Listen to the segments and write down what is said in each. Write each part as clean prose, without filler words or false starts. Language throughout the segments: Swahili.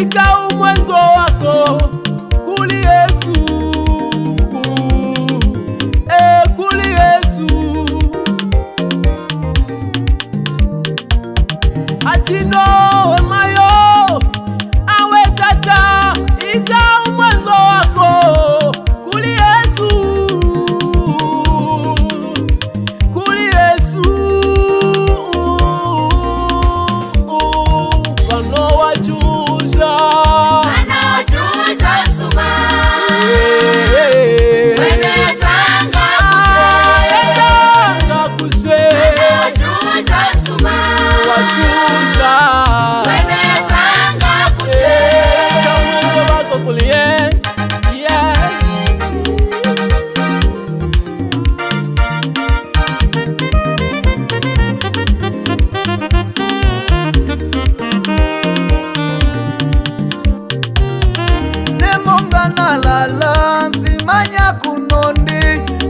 Ika mwanzo wako kuli Yesu, kuli Yesu. Atino wemayo awe tata, ika mwanzo wako kuli Yesu, kuli Yesu. Wano wajuza lala simanya kunondi,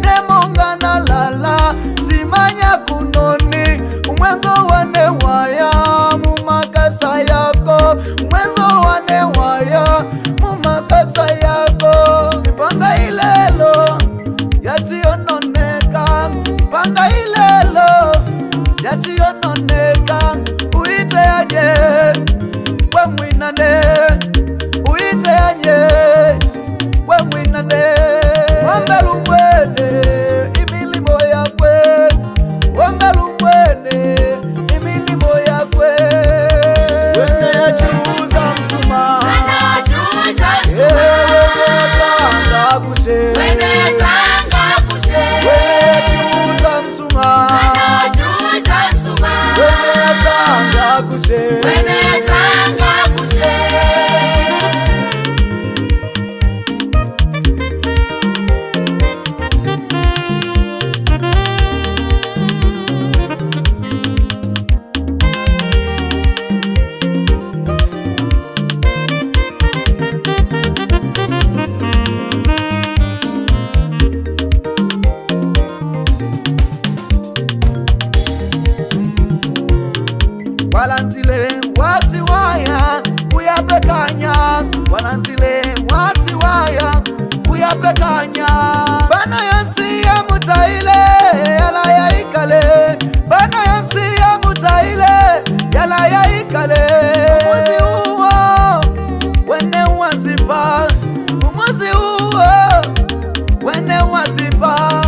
nemongana lala simanya kunondi. Umwenzo wane waya mumakasa yako, umwenzo wane waya mumakasa yako. Mpanga ilelo yationoneka, mpanga ilelo yationoneka. Uite aje we mwinane, uite aje we mwinane. Wambelu mwene imilimo yakwe, wambelu mwene imilimo yakwe. Wene yachuza msuma, wene yatanga kuse, wene yachuza msuma, wene yatanga kuse. Walanzile wati waya kuyapekanya, walanzile wati waya kuyapekanya. Bana yansi ya mutaile yala ya ikale, bana yansi ya mutaile yala ya ikale. Umuzi uwo wene wazipa, umuzi uwo wene wazipa.